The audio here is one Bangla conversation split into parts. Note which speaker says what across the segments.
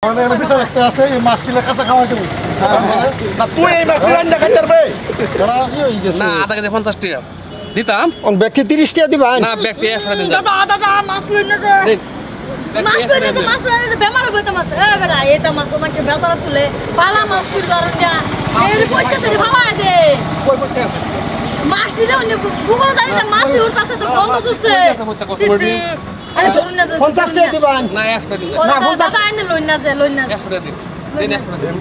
Speaker 1: একটা আছে এই মাছটিলে কাঁচা খাওয়া দেবো
Speaker 2: না তুই এই মাছটি রান্না খাইতে পারবে
Speaker 3: না আধা কেজি 50 টাকা দিতাম
Speaker 1: ব্যক্তি 30 টাকা দিবা
Speaker 3: না ব্যক্তি 100 দিন
Speaker 4: দাদা দাদা মাছ লই না যে মাছ লই না বেমার হবে তো মাছ এ বেটা এটা মাছ মাছ বেতারা তুলে পালা মাছ তুই দারুটা এর পয়সা তুই ভাবায় দে
Speaker 3: কই পড়তে আছে
Speaker 4: মাছ দিলে অন্য বুগল দাঁড়িয়ে মাছ উড়তাছে তো বন্ধ সুস্থে আরে ধরুন না
Speaker 1: 50 টাকা দিবা
Speaker 3: না 100 দিন
Speaker 4: না দাদা আইনে লই না
Speaker 3: 100 টাকা দিন দিন 100 টাকা দিন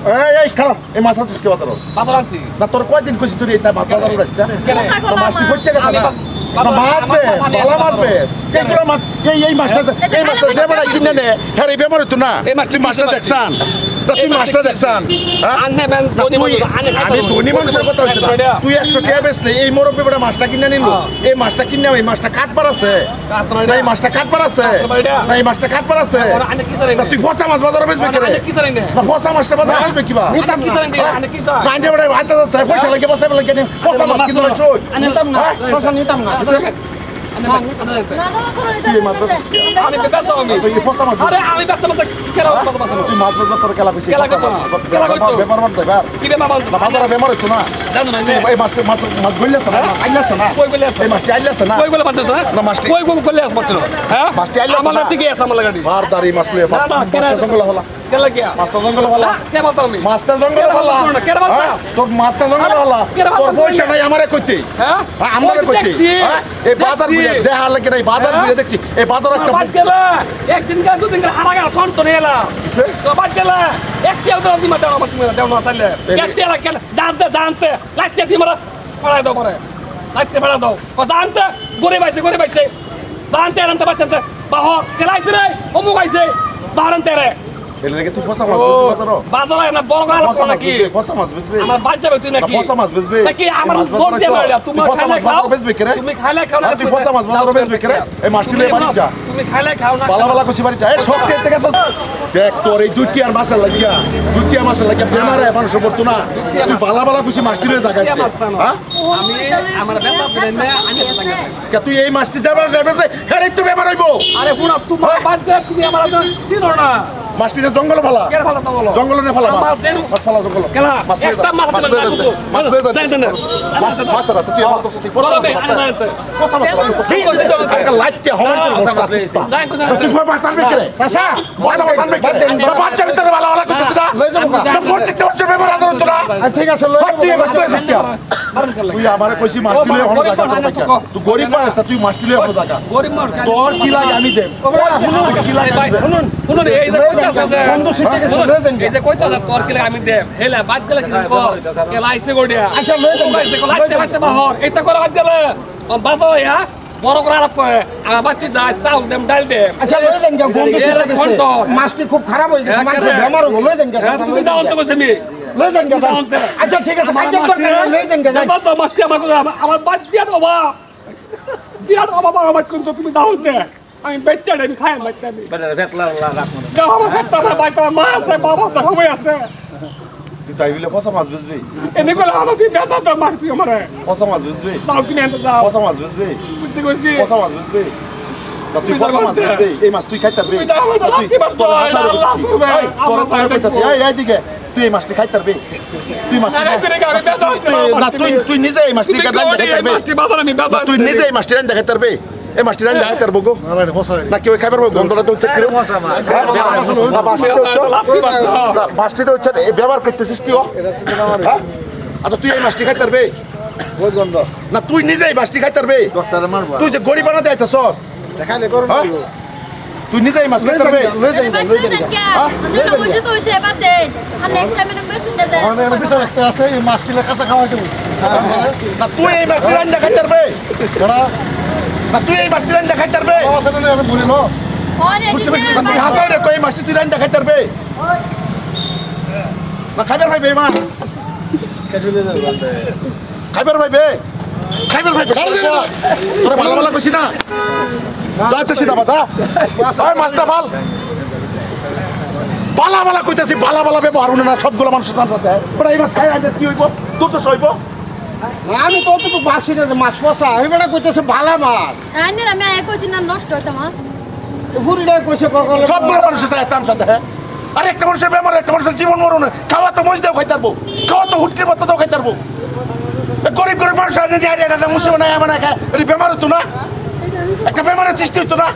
Speaker 2: এই খারাপ এই মাছ আনছিস কে বাতারো
Speaker 3: বাজার আনছি
Speaker 2: না তোর কয়দিন কইছিস তুই এই মাছ বাজার উড়াইছিস না মাছটি পড়তে গেছে না মাছ দে ভালো মাছ দে কে করে মাছ এই মাছটা যে বড় কিনে নে হ্যাঁ এই বেমার হতো না এই মাছটা দেখছান তুই মাছটা দেখছান
Speaker 3: আননে বেন ধনী মানুষ আনে
Speaker 2: আমি ধনী মানুষের কথা হচ্ছে তুই 100 টাকা বেচলে এই মুরব্বি বড় মাছটা কিনে নিল এই মাছটা কিনে এই মাছটা কাটবার আছে না এই মাছটা কাটবার আছে না এই মাছটা কাটবার আছে
Speaker 3: আনে কি জানেন
Speaker 2: তুই ফসা মাছ বাজারে বেচবে কে
Speaker 3: আনে কি জানেন
Speaker 2: না ফসা মাছটা বাজারে বেচবে কিবা
Speaker 3: নিতাম কি জানেন আনে কি জানেন
Speaker 2: গান্ডে বড় হাতে আছে পয়সা লাগে বসে লাগে ফসা মাছ কিনে লইছ
Speaker 1: নিতাম না পয়সা নিতাম না
Speaker 4: না দাদা করে নিতে
Speaker 3: আমি বেকার আমি
Speaker 2: তুই ফসা মাছ
Speaker 3: আরে আমি ব্যস্ত মত কেরা কথা
Speaker 2: তুই মাছ বাজার তোর কেলা বেশি বেমার মার দেবার
Speaker 3: কি রে মামা
Speaker 2: বাজারে বেমার হইতো না
Speaker 3: জানো না
Speaker 2: এই মাছ মাছ মাছ গইলেছ না আইলাছ না
Speaker 3: কই গলে আছে
Speaker 2: এই মাছটি আইলাছ না
Speaker 3: কই গলে বাদ দাও
Speaker 2: না মাছটি
Speaker 3: কই গলে আছে বাচ্চা হ্যাঁ
Speaker 2: মাছটি আইলাছ
Speaker 3: আমার থেকে আছে আমার লাগি
Speaker 2: মার দাড়ি মাছ লয়ে মাছটা জঙ্গল হলা
Speaker 3: কেলা গিয়া
Speaker 2: মাছটা জঙ্গল হলা
Speaker 3: কে বাতাও আমি
Speaker 2: মাছটা জঙ্গল হলা
Speaker 3: কেরা বাতা
Speaker 2: তোর মাছটা জঙ্গল হলা তোর পয়সা নাই আমারে কইতে
Speaker 3: হ্যাঁ
Speaker 2: আমারে কইতে এই বাজার বুঝে দেখা লাগে নাই বাজার বুঝে দেখছি এই বাজার একটা
Speaker 3: বাদ গেলা একদিন কা দুদিন কা হারা গেল কোন তো নেলা
Speaker 2: কিসে
Speaker 3: তো বাদ গেলা একটি তো দিমা দাও আমার তুমি দাও না তাইলে একটি এলা কেন জানতে লাগতে দিমারা পড়াই দাও পরে লাগতে পড়া দাও ও জানতে গরিব আইছে জানতে আনতে বাচ্চাতে বাহ কেলাইতে রে ও মুগাইছে বারান্তে রে
Speaker 2: এর লাগে তুই ফসা মাছ বুঝবি
Speaker 3: বাজারে না বড় গাল পড়া নাকি
Speaker 2: ফসা মাছ বুঝবি
Speaker 3: আমার বাদ যাবে তুই নাকি
Speaker 2: ফসা মাছ বুঝবি
Speaker 3: নাকি আমার বড় দিয়ে মারলা তুমি খাইলে খাও
Speaker 2: বুঝবি কে রে
Speaker 3: তুমি খাইলে খাও না
Speaker 2: তুই ফসা মাছ বাজারে বেচবি কে রে এই মাছটি লয়ে বাড়ি যা
Speaker 3: তুমি খাইলে খাও না
Speaker 2: বালা খুশি বাড়ি যা এই সব খেতে গেছ দেখ তোর এই দুইটি আর মাছের লাগিয়া বেমারে মানুষ করতো না তুই বালা খুশি মাছটি লয়ে জায়গা হ্যাঁ
Speaker 3: আমি আমার বেটা দিলেন না আনি
Speaker 2: কে তুই এই মাছটি যাবার হ্যাঁ তো বেমার হইবো
Speaker 3: আরে পুরা তোমার বাদ দে তুমি আমার চিনো না
Speaker 2: মাছটি না জঙ্গল ফালা
Speaker 3: কেন ভালো তো বলো
Speaker 2: জঙ্গল নে ফালা
Speaker 3: মাছ দেরু
Speaker 2: মাছ ফালা জঙ্গল
Speaker 3: কেলা
Speaker 2: মাছ
Speaker 3: একটা মাছ
Speaker 2: মাছ
Speaker 3: যাই দেন
Speaker 2: মাছ রাতে তুই আমার কাছে
Speaker 3: বলবে আরে যাইতে
Speaker 2: কথা মাছ একটা লাইটতে হওয়ার
Speaker 3: যাই কোসা
Speaker 2: তুই ভয় পাস পারবে কে চাচা বাদ দেন বাচ্চা ভিতরে বালা করতেছ না
Speaker 1: লই যাবো
Speaker 2: তো প্রত্যেকটা বছর ব্যবহার আদর তো না
Speaker 1: ঠিক আছে লই যাবো
Speaker 2: তুই মাছটি লয়ে আসছিস তুই আমারে কইছি মাছটি লয়ে হলো জায়গা তোর তুই গরিব মানুষ না তুই মাছটি লয়ে হলো জায়গা
Speaker 3: গরিব মানুষ
Speaker 2: তোর কি লাগে আমি দেব কি লাগে
Speaker 1: শুনুন
Speaker 3: শুনুন এই যে কইতাছে
Speaker 1: বন্ধু সিটে গেছে লই যান
Speaker 3: এই যে কইতাছে তোর কি লাগে আমি দেব হেলা বাদ গেলে কি কর কে লাইছে গড়িয়া
Speaker 1: আচ্ছা লই যান
Speaker 3: লাইতে বাহর এটা করে বাদ গেলে বাজার ইয়া বড় করে আলাপ করে আমার বাচ্চা যায় চাউল দেম ডাল দেম
Speaker 1: আচ্ছা লই যান বন্ধু সিটে গেছে মাছটি খুব খারাপ হয়ে গেছে মাছ বেমার হলো লই যান
Speaker 3: তুমি যাও তো বসে মি
Speaker 1: লই যান আচ্ছা ঠিক আছে বাচ্চা দরকার লই যান
Speaker 3: বাদ দাও মাছটি আমার বাদ বিয়ার বাবা আমার কোন তুমি যাও তে আমি বেচ্চা আমি খাই বাচ্চা আমি
Speaker 5: ভেটলা রাখবো না
Speaker 3: দাও আমার বেটা আমার বাচ্চা মা আছে বাবা আছে সবাই আছে
Speaker 2: তুই তাই বলে ফসা মাছ বুঝবি
Speaker 3: এনে করে আমাকে বেটা তো মারতি আমারে
Speaker 2: ফসা মাছ বুঝবি
Speaker 3: দাও কিনে আনতে যাও
Speaker 2: ফসা মাছ বুঝবি
Speaker 3: বুঝতে কইছি
Speaker 2: ফসা মাছ বুঝবি তুই ফসা মাছ বুঝবি এই মাছ তুই খাইতে পারবি
Speaker 3: তুই দাও আমার লাঠি মারছ আল্লাহ করবে
Speaker 2: তোর তাই কইতাছি এই দিকে তুই এই মাছটি খাইতে পারবি তুই মাছটি
Speaker 3: আরে তুই গাবে বেটা
Speaker 2: না তুই নিজে এই মাছটি খাইতে পারবি
Speaker 3: মাছটি বাজারে আমি বেটা
Speaker 2: তুই নিজে এই মাছটি রান্না খাইতে পারবি এই মাছটি রান্না খাইতে পারবো গো না কেউ খাইবার গন্ধটা তো চেক করে মাছটি তো হচ্ছে ব্যবহার করতেছিস তুই আচ্ছা তুই এই মাছটি খাইতে পারবি না তুই নিজে এই মাছটি খাইতে পারবি তুই যে গরিব বানাতে আইতাছস
Speaker 1: দেখালে করুন
Speaker 2: তুই নিজে এই মাছ খাইতে পারবি
Speaker 1: লই যান
Speaker 4: আমরা বসে তো হইছে বাদ দে আর নেক্সট টাইম এনে মেশিন দে
Speaker 1: একটা আছে এই মাছটিলে কাঁচা খাওয়া দেবো
Speaker 2: না তুই এই মাছটি রান্না খাইতে পারবি না তুই এই মাছটি রান্না খাইতে পারবি
Speaker 1: ভুলি নো
Speaker 2: তুই হাসাই রে কই মাছটি তুই রান্না খাইতে পারবি না খাইবার ভাই বেমান খাইবার ভাই তোরা ভালো কইছি না যা তো সিধা বাজা ওই মাছটা ভাল বালা কইতাছি বালা ব্যবহার না সবগুলো মানুষের সাথে ওরা এই মাছ খাই আইতে কি হইব তোর তো সইব
Speaker 1: আমি তো তো বাসি না মাছ পচা আমি বেটা কইতেছে ভালা মাছ
Speaker 4: আইনে আমি আই কইছি না নষ্ট হইতা মাছ
Speaker 1: ঘুরিটা কইছে ককলে
Speaker 2: সবগুলো মানুষের সাথে তার সাথে আর একটা মানুষের বেমার একটা মানুষের জীবন মরণ খাওয়া তো মজদাও খাইতে পারবো খাওয়া তো হুটকে বাত্তাও খাইতে পারবো গরিব গরিব মানুষ মুসিবত নাই আমার খায় এটা বেমার হতো না একটা বেমারের সৃষ্টি হতো না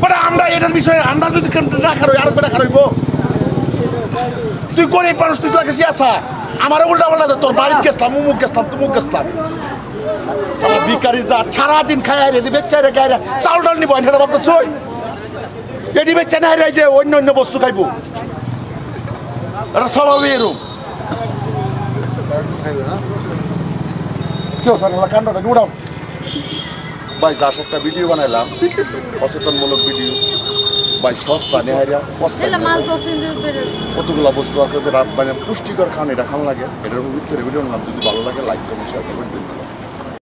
Speaker 2: মানে আমরা এটার বিষয়ে আমরা যদি না খারই আর বেটা খারইব তুই গরিব মানুষ তুই লাগে আসা আমারও উল্টা পাল্টা তোর বাড়িতে গেছিলাম উমুক গেছিলাম তুমুক গেছিলাম ভিকারি যা সারাদিন খায় রে বেচা রে গায়ে চাউল ডাল নিব এটা ভাবতে চই এটি বেচা না রে যে অন্য অন্য বস্তু খাইবো এটা স্বভাবে এরকম কেউ স্যার কাণ্ডটা উড়াও ভাই যাস একটা ভিডিও বানাইলাম সচেতনমূলক ভিডিও ভাই সস্তা নেহারিয়া কতগুলা বস্তু আছে যেটা মানে পুষ্টিকর খান এটা খান লাগে এটার ভিতরে ভিডিও নাম যদি ভালো লাগে লাইক কমেন্ট শেয়ার করবেন